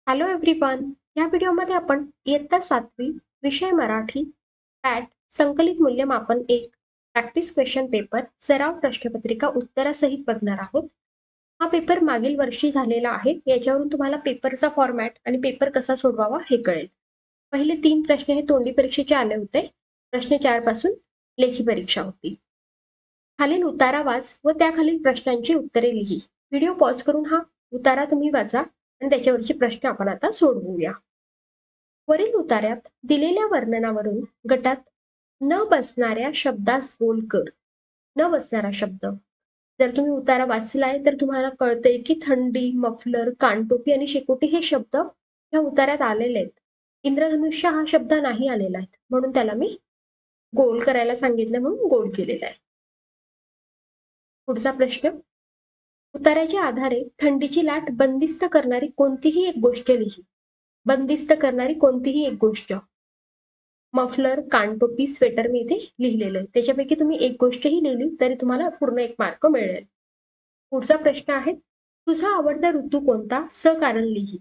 Hello everyone. या व्हिडिओमध्ये आपण इयत्ता 7वी विषय मराठी पॅट संकलित मूल्यमापन 1 प्रॅक्टिस क्वेश्चन पेपर सराव प्रश्नपत्रिका उत्तरासहित बघणार आहोत. हा पेपर मागील वर्षी झालेला आहे. याच्यावरून तुम्हाला पेपरचा फॉर्मॅट आणि पेपर कसा सोडवावा हे कळेल. पहिले 3 प्रश्न हे तोंडी परीक्षेचे आले होते. प्रश्न 4 पासून लेखी परीक्षा होती. खालील उतारा वाच व त्याखालील प्रश्नांची उत्तरे लिही. व्हिडिओ पॉज करून हा उतारा तुम्ही वाचा आणि त्याच्यावरचे प्रश्न आपण आता सोडवूया. वरील उतार्यात दिलेल्या वर्णनावरून गटात न बसणाऱ्या शब्दास गोल कर. न बसणारा शब्द जर तुम्ही उतारा वाचलाय तर तुम्हाला कळतंय की थंडी, मफलर, कानटोपी आणि शेकोटी हे शब्द ह्या उतार्यात आलेले आहेत. इंद्रधनुष्य हा शब्द नाही आलेला आहे, म्हणून त्याला मी गोल करायला सांगितलं म्हणून गोल केलेला आहे. पुढचा प्रश्न, उतार्याच्या आधारे थंडीची लाट बंदिस्त करणारी कोणतीही एक गोष्ट लिही. बंदिस्त करणारी कोणतीही एक गोष्ट. मफलर, कानटोपी, स्वेटर मी इथे लिहिलेलं आहे. त्याच्यापैकी तुम्ही एक गोष्टही लिहिली तरी तुम्हाला पूर्ण 1 मार्क मिळेल. पुढचा प्रश्न आहे, तुझा आवडता ऋतू कोणता? सकारण लिही.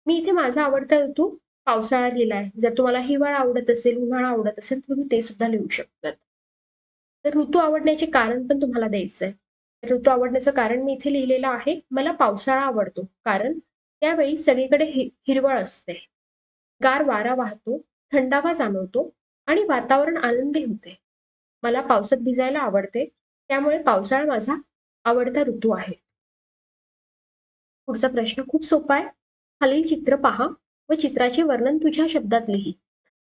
मी इथे माझा आवडता ऋतू पावसाळा लिहिला आहे. जर तुम्हाला हिवाळा आवडत असेल, उन्हाळा आवडत असेल, तुम्ही ते सुद्धा लिहू शकतात. तर ऋतू आवडण्याचे कारण पण तुम्हाला द्यायचं आहे. ऋतू आवडण्याचं कारण मी इथे लिहिलेलं आहे, मला पावसाळा आवडतो कारण त्यावेळी सगळीकडे हिरवळ असते, गार वारा वाहतो, थंडावा जाणवतो आणि वातावरण आनंदी होते. मला पावसात भिजायला आवडते, त्यामुळे पावसाळा माझा आवडता ऋतू आहे. पुढचा प्रश्न खूप सोपा आहे. खालील चित्र पहा व चित्राचे वर्णन तुझ्या शब्दात लिही.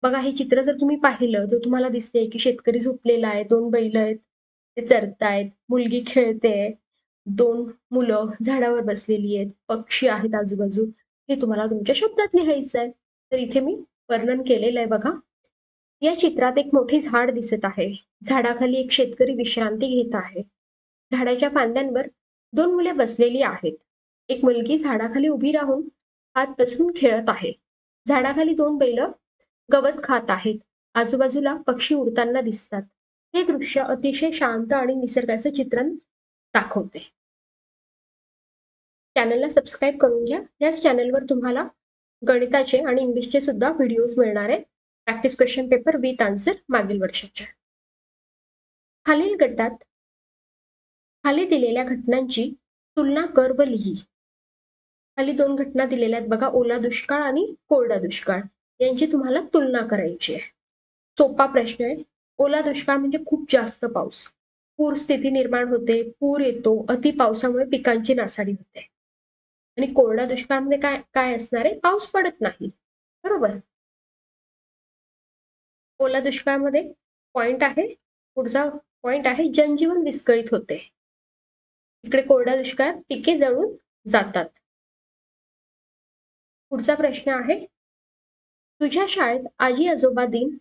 बघा, हे चित्र जर तुम्ही पाहिलं तर तुम्हाला दिसते की शेतकरी झोपलेला आहे, 2 बैल आहेत, ते चरतायत, मुलगी खेळते, 2 मुलं झाडावर बसलेली आहेत, पक्षी आहेत आजूबाजू. हे तुम्हाला तुमच्या शब्दात लिहायचं आहे. तर इथे मी वर्णन केलेलं आहे बघा. या चित्रात एक मोठे झाड दिसत आहे. झाडाखाली एक शेतकरी विश्रांती घेत आहे. झाडाच्या फांद्यांवर 2 मुले बसलेली आहेत. एक मुलगी झाडाखाली उभी राहून हात पसरून खेळत आहे. झाडाखाली 2 बैल गवत खात आहेत. आजूबाजूला पक्षी उडताना दिसतात. हे दृश्य अतिशय शांत आणि निसर्गाचं चित्रण दाखवते. चॅनलला सबस्क्राईब करून घ्या. याच चॅनलवर तुम्हाला गणिताचे आणि इंग्लिशचे सुद्धा व्हिडिओज मिळणार आहेत. Practice question paper with answer मागील वर्षाच्या. खालील गटात खाली दिलेल्या घटनांची तुलना कर व लिही. खाली 2 घटना दिलेल्या आहेत बघा, ओला दुष्काळ आणि कोरडा दुष्काळ. यांची तुम्हाला तुलना करायची आहे. सोपा प्रश्न आहे. ओला दुष्काळ म्हणजे खूप जास्त पाऊस, पूर स्थिती निर्माण होते, पूर येतो, अति पावसामुळे पिकांची नासाडी होते. आणि कोरडा दुष्काळामध्ये काय काय असणार आहे? पाऊस पडत नाही, बरोबर. ओला दुष्काळामध्ये पॉइंट आहे, पुढचा पॉइंट आहे, जनजीवन विस्कळीत होते. इकडे कोरडा दुष्काळात पिके जळून जातात. पुढचा प्रश्न आहे, तुझ्या शाळेत आजी आजोबा दिन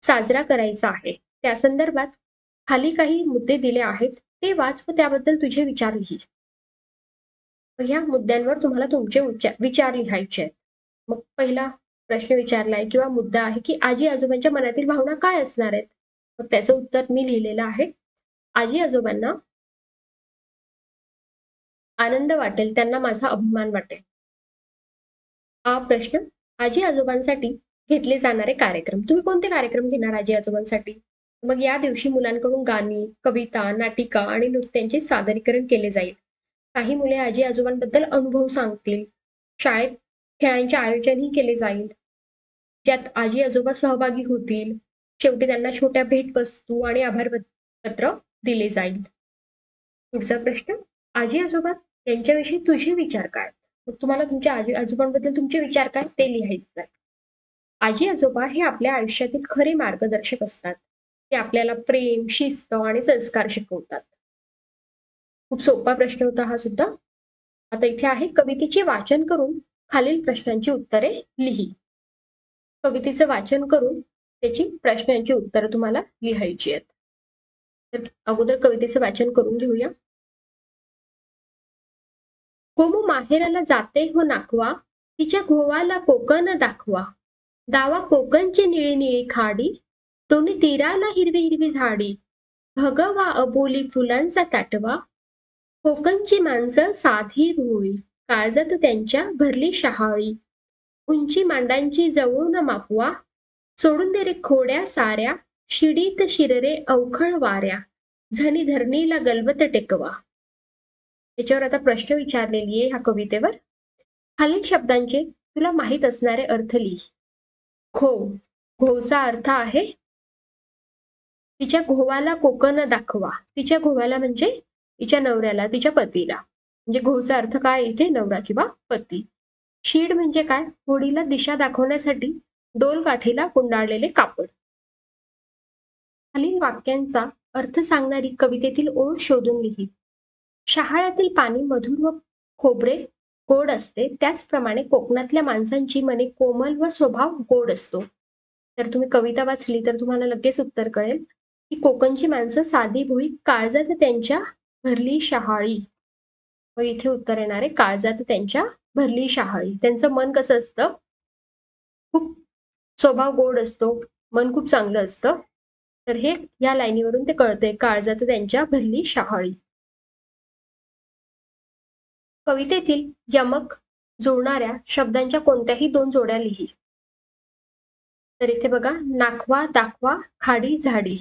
साजरा करायचा आहे. त्या संदर्भात खाली काही मुद्दे दिले आहेत, ते वाच व त्याबद्दल तुझे विचार लिही. ह्या मुद्द्यांवर तुम्हाला तुमचे विचार लिहायचे आहेत. मग पहिला प्रश्न विचारलाय किंवा मुद्दा आहे की आजी आजोबांच्या मनातील भावना काय असणार आहेत? मग त्याचं उत्तर मी लिहिलेलं आहे. आजी आजोबांना आनंद वाटेल, त्यांना माझा अभिमान वाटेल. हा प्रश्न आजी आजोबांसाठी घेतले जाणारे कार्यक्रम. तुम्ही कोणते कार्यक्रम घेणार आजी आजोबांसाठी? मग या दिवशी मुलांकडून गाणी, कविता, नाटिका आणि नृत्यांचे सादरीकरण केले जाईल. काही मुले आजी आजोबांबद्दल अनुभव सांगतील. शाळेत खेळांचे आयोजनही केले जाईल, ज्यात आजी आजोबा सहभागी होतील. शेवटी त्यांना छोट्या भेटवस्तू आणि आभार पत्र दिले जाईल. पुढचा प्रश्न, आजी आजोबा यांच्याविषयी तुझे विचार काय? मग तुम्हाला तुमच्या आजी आजोबांबद्दल तुमचे विचार काय ते लिहायचं आहे. आजी आजोबा हे आपल्या आयुष्यातील खरे मार्गदर्शक असतात. ते आपल्याला प्रेम, शिस्त आणि संस्कार शिकवतात. खूप सोपा प्रश्न होता हा सुद्धा. आता इथे आहे, कवितेचे वाचन करून खालील प्रश्नांची उत्तरे लिही. कवितेचं वाचन करून त्याची प्रश्नांची उत्तरं तुम्हाला लिहायची आहेत. तर अगोदर कवितेचं वाचन करून घेऊया. गोमू माहेराला जाते हो नाकवा, तिच्या घोवाला कोकण दाखवा. दावा कोकणची निळी निळी खाडी, दोन्ही तीराला हिरवी हिरवी झाडी. भगवा अबोली फुलांचा ताटवा, कोकणची माणसं साधी भोळी. काळजात त्यांच्या भरली शहाळी, उंची मांडांची जवळून मापवा, सोडून दे रे खोड्या साऱ्या, शिडीत शिररे अवखळ वाऱ्या, झनी धरणीला गलबत टेकवा. याच्यावर आता प्रश्न विचारलेली आहे ह्या कवितेवर. खालील शब्दांचे तुला माहित असणारे अर्थ लिही. घो, घोचा अर्थ आहे तिच्या घोवाला कोकण दाखवा. तिच्या घोवाला म्हणजे तिच्या नवऱ्याला, तिच्या पतीला. म्हणजे घोचा अर्थ काय इथे, नवरा किंवा पती. शीड म्हणजे काय, होडीला दिशा दाखवण्यासाठी डोल काठीला गुंडाळलेले कापड. खालील वाक्यांचा अर्थ सांगणारी कवितेतील ओळ शोधून लिही. शहाळ्यातील पाणी मधुर व खोबरे गोड असते, त्याचप्रमाणे कोकणातल्या माणसांची मने कोमल व स्वभाव गोड असतो. तर तुम्ही कविता वाचली तर तुम्हाला लगेच उत्तर कळेल की कोकणची माणसं साधी भोळी, काळजात त्यांच्या भरली शहाळी. व इथे उत्तर येणार आहे काळजात त्यांच्या भरली शहाळी. त्यांचं मन कसं असतं, खूप स्वभाव गोड असतो, मन खूप चांगलं असतं. तर हे या लाईनीवरून ते कळतंय, काळजात त्यांच्या भरली शहाळी. कवितेतील यमक जुळणाऱ्या शब्दांच्या कोणत्याही दोन जोड्या लिही. तर इथे बघा, नाखवा दाखवा खाडी झाडी.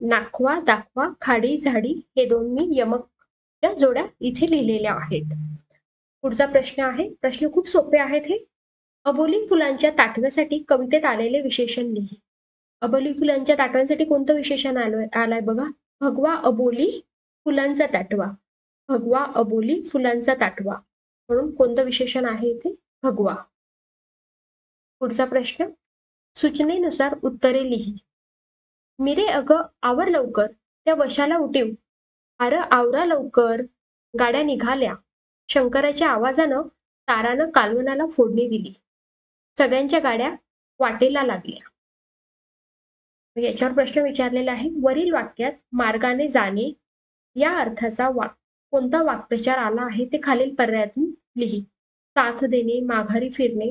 नाखवा दाखवा खाडी झाडी हे दोन मी यमकच्या जोड्या इथे लिहिलेल्या आहेत. पुढचा प्रश्न आहे, प्रश्न खूप सोपे आहेत हे. अबोली फुलांच्या ताटव्यासाठी कवितेत आलेले विशेषण लिही. अबोली फुलांच्या ताटव्यांसाठी कोणतं विशेषण आलंय बघा, भगवा अबोली फुलांचा ताटवा. भगवा अबोली फुलांचा ताटवा, म्हणून कोणतं विशेषण आहे इथे, भगवा. पुढचा प्रश्न, सूचनेनुसार उत्तरे लिही. मिरे अग आवर लवकर, त्या वशाला उठीव, अर आवरा लवकर, गाड्या निघाल्या. शंकराच्या आवाजानं तारानं कालवनाला फोडणी दिली. सगळ्यांच्या गाड्या वाटेला लागल्या. याच्यावर प्रश्न विचारलेला आहे, वरील वाक्यात मार्गाने जाणे या अर्थाचा कोणता वाक्प्रचार आला आहे ते खालील पर्यायातून लिही. साथ देणे, माघारी फिरणे,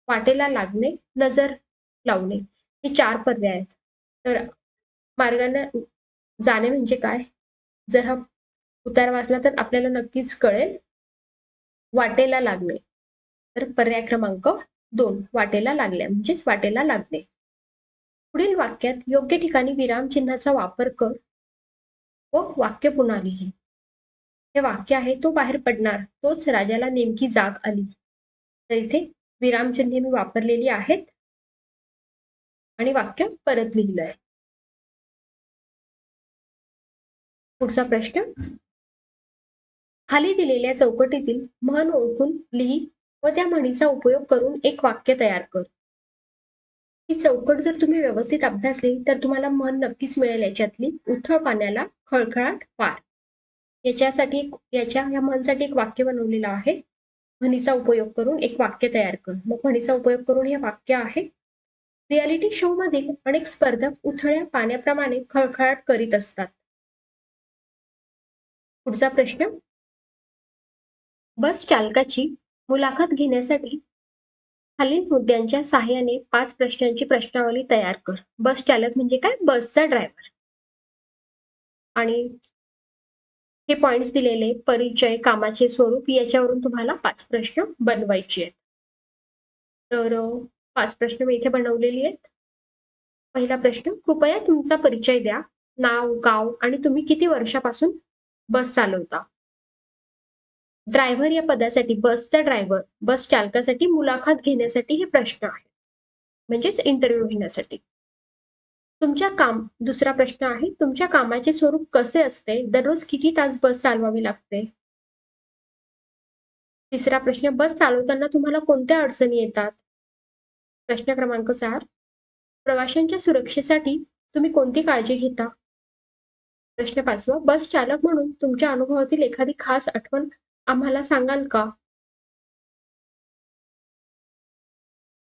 वाटेला लागणे, नजर लावणे. हे 4 पर्याय आहेत. तर मार्गाने जाणे म्हणजे काय, जर हा उतार वाचला तर आपल्याला नक्कीच कळेल. वाटेला लागणे, तर पर्याय क्रमांक 2, वाटेला लागल्या म्हणजेच वाटेला लागणे. पुढील वाक्यात योग्य ठिकाणी विरामचिन्हाचा वापर कर व वाक्य पुन्हा लिही. हे वाक्य आहे, तो बाहेर पडणार, तोच राजाला नेमकी जाग आली. तर इथे विरामचिन्हे मी वापरलेली आहेत आणि वाक्य परत लिहिलंय. पुढचा प्रश्न, खाली दिलेल्या चौकटीतील म्हण ओळखून लिही व त्या म्हणीचा उपयोग करून एक वाक्य तयार कर. ही चौकट जर तुम्ही व्यवस्थित अभ्यासली तर तुम्हाला म्हण नक्कीच मिळेल. याच्यातली उथळ पाण्याला खळखळाट फार, याच्यासाठी या म्हणसाठी एक वाक्य बनवलेलं आहे. म्हणीचा उपयोग करून एक वाक्य तयार कर. मग म्हणीचा उपयोग करून हे वाक्य आहे, रियालिटी शो मधील अनेक स्पर्धक उथळ्या पाण्याप्रमाणे खळखळाट करीत असतात. पुढचा प्रश्न, बस चालकाची मुलाखत घेण्यासाठी खालील मुद्द्यांच्या साहाय्याने 5 प्रश्नांची प्रश्नावली तयार कर. बस चालक म्हणजे काय, बसचा ड्रायव्हर. आणि हे पॉइंट्स दिलेले, परिचय, कामाचे स्वरूप, याच्यावरून तुम्हाला 5 प्रश्न बनवायचे आहेत. तर 5 प्रश्न मी इथे बनवलेली आहेत. पहिला प्रश्न, कृपया तुमचा परिचय द्या, नाव, गाव आणि तुम्ही किती वर्षापासून बस चालवता. ड्रायव्हर या पदासाठी बसचा ड्रायव्हर, बस चालकासाठी मुलाखत घेण्यासाठी हे प्रश्न आहे, म्हणजेच इंटरव्ह्यू घेण्यासाठी. दुसरा प्रश्न आहे, तुमच्या कामाचे स्वरूप कसे असते, दररोज किती तास बस चालवावी लागते. तिसरा प्रश्न, बस चालवताना तुम्हाला कोणत्या अडचणी येतात. प्रश्न क्रमांक 4, प्रवाशांच्या सुरक्षेसाठी तुम्ही कोणती काळजी घेता. प्रश्न 5, बस चालक म्हणून तुमच्या अनुभवातील एखादी खास आठवण आम्हाला सांगाल का.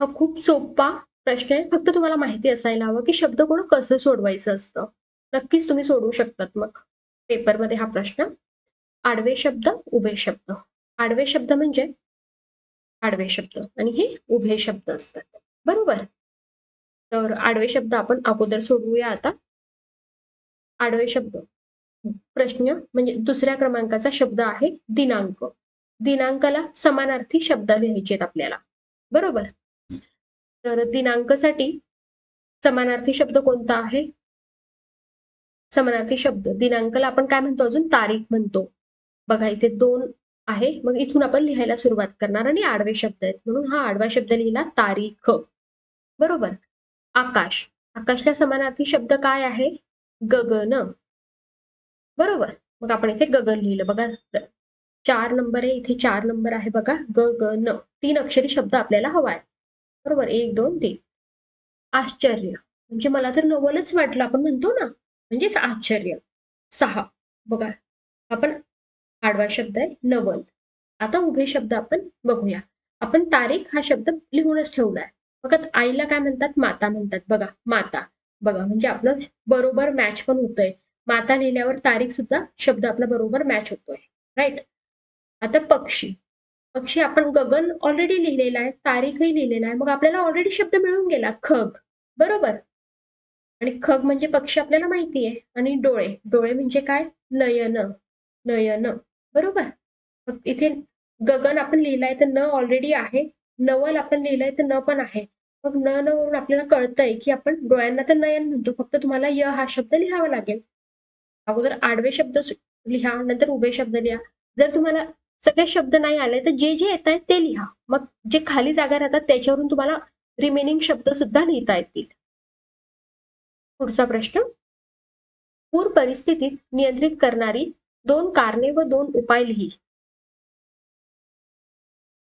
हा खूप सोपा प्रश्न आहे, फक्त तुम्हाला माहिती असायला हवं की शब्दकोळ कसं सोडवायचं असतं. नक्कीच तुम्ही सोडवू शकतात मग पेपरमध्ये हा प्रश्न. आडवे शब्द, उभे शब्द. आडवे शब्द म्हणजे आडवे शब्द आणि हे उभे शब्द असतात, बरोबर. तर आडवे शब्द आपण अगोदर सोडवूया आता. आडवे शब्द, प्रश्न म्हणजे दुसऱ्या क्रमांकाचा शब्द आहे दिनांक. दिनांकाला समानार्थी शब्द लिहायचे आहेत आपल्याला, बरोबर. तर दिनांकासाठी समानार्थी शब्द कोणता आहे? समानार्थी शब्द दिनांकाला आपण काय म्हणतो, अजून तारीख म्हणतो. बघा इथे 2 आहे, मग इथून आपण लिहायला सुरुवात करणार आणि आडवे शब्द आहेत म्हणून हा आडवा शब्द लिहिला तारीख, बरोबर. आकाश, आकाशला समानार्थी शब्द काय आहे? गगन, बरोबर. मग आपण इथे गगन लिहिलं बघा. 4 नंबर आहे, इथे 4 नंबर आहे बघा. गगन 3 अक्षरी शब्द आपल्याला हवा आहे, बरोबर. 1 2 3. आश्चर्य, म्हणजे मला तर नवलच वाटलं, आपण म्हणतो ना, म्हणजेच आश्चर्य. 6 बघा, आपण आडवा शब्द आहे नवल. आता उभे शब्द आपण बघूया. आपण तारीख हा शब्द लिहूनच ठेवलाय. बघा आईला काय म्हणतात? माता म्हणतात. बघा माता, बघा म्हणजे आपलं बरोबर मॅच पण होतंय. माता लिहिल्यावर तारीख सुद्धा शब्द आपला बरोबर मॅच होतोय, राईट. आता पक्षी, पक्षी आपण गगन ऑलरेडी लिहिलेला आहे, तारीखही लिहिलेला आहे, मग आपल्याला ऑलरेडी शब्द मिळून गेला खग, बरोबर. आणि खग म्हणजे पक्षी आपल्याला माहिती आहे. आणि डोळे, डोळे म्हणजे काय? नयन, नयन, बरोबर. मग इथे गगन आपण लिहिलाय तर न ऑलरेडी आहे, नवल आपण लिहिलंय तर न पण आहे. मग न वरून आपल्याला कळतंय की आपण डोळ्यांना तर नयन म्हणतो, फक्त तुम्हाला य हा शब्द लिहावा लागेल. अगोदर आडवे शब्द लिहा, नंतर उभे शब्द लिहा. जर तुम्हाला सगळे शब्द नाही आले तर जे जे येत आहेत ते लिहा. मग जे खाली जागा राहतात त्याच्यावरून तुम्हाला रिमेनिंग शब्द सुद्धा लिहिता येतील. पुढचा प्रश्न, पूर परिस्थितीत नियंत्रित करणारी 2 कारणे व 2 उपाय लिही.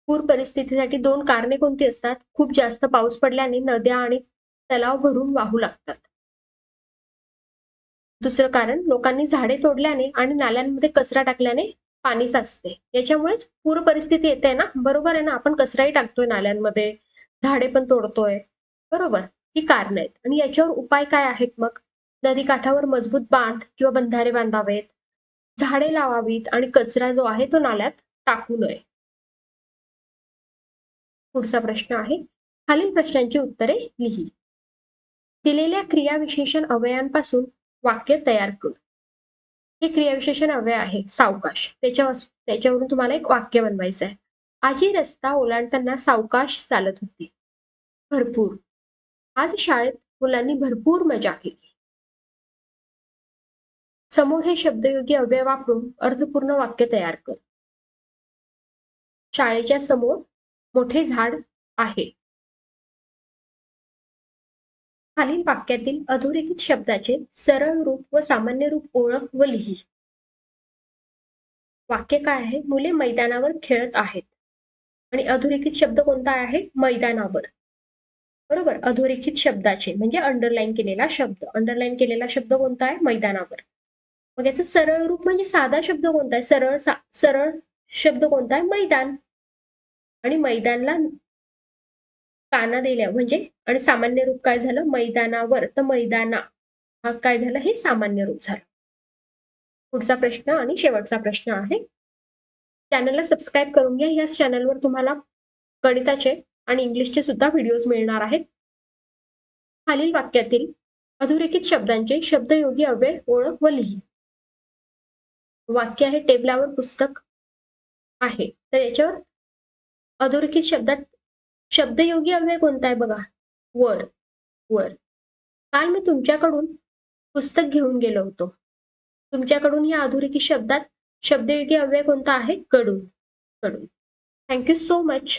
पूर परिस्थितीसाठी 2 कारणे कोणती असतात? खूप जास्त पाऊस पडल्याने नद्या आणि तलाव भरून वाहू लागतात. दुसरं कारण, लोकांनी झाडे तोडल्याने आणि नाल्यांमध्ये कचरा टाकल्याने पाणी साचते. याच्यामुळेच पूर परिस्थिती येते ना, बरोबर आहे ना. आपण कचराही टाकतोय नाल्यांमध्ये, झाडे पण तोडतोय, बरोबर. ही कारण आहेत. आणि याच्यावर उपाय काय आहेत मग? नदीकाठावर मजबूत बांध किंवा बंधारे बांधावेत, झाडे लावावीत आणि कचरा जो आहे तो नाल्यात टाकू नये. पुढचा प्रश्न आहे, खालील प्रश्नांची उत्तरे लिही. दिलेल्या क्रियाविशेषण अव्ययांपासून वाक्य तयार कर. हे क्रियाविशेषण अव्यय आहे सावकाश, त्याच्यावरून तुम्हाला एक वाक्य बनवायचं आहे. आजी रस्ता ओलांडताना सावकाश चालत होती. भरपूर, आज शाळेत मुलांनी भरपूर मजा केली. समोर हे शब्दयोगी अव्यय वापरून अर्थपूर्ण वाक्य तयार कर. शाळेच्या समोर मोठे झाड आहे. खालील वाक्यातील अधोरेखित शब्दाचे सरळ रूप व सामान्य रूप ओळख व लिही. वाक्य काय आहे? मुले मैदानावर खेळत आहेत. आणि अधोरेखित शब्द कोणता आहे? मैदानावर, बरोबर. अधोरेखित शब्दाचे म्हणजे अंडरलाईन केलेला शब्द, अंडरलाईन केलेला शब्द कोणता आहे? मैदानावर. मग याचं सरळ रूप म्हणजे साधा शब्द कोणता आहे? सरळ शब्द कोणता आहे? मैदान. आणि मैदानला काना दिल्या म्हणजे, आणि सामान्य रूप काय झालं? मैदानावर, तर मैदाना हा काय झालं? हे सामान्य रूप झालं. पुढचा प्रश्न आणि शेवटचा प्रश्न आहे. चॅनलला सबस्क्राईब करून घ्या. याच चॅनलवर तुम्हाला गणिताचे आणि इंग्लिशचे सुद्धा व्हिडिओज मिळणार आहेत. खालील वाक्यातील अधोरेखित शब्दांचे शब्दयोगी अव्यय ओळख व लिही. वाक्य आहे, टेबलावर पुस्तक आहे, तर याच्यावर अधोरेखित शब्दात शब्दयोगी अव्यय कोणता आहे? बघा, वर, वर. काल मी तुमच्याकडून पुस्तक घेऊन गेलो होतो. तुमच्याकडून या अधोरेखित शब्दात शब्दयोगी अव्यय कोणता आहे? कडून, कडून. Thank you so much.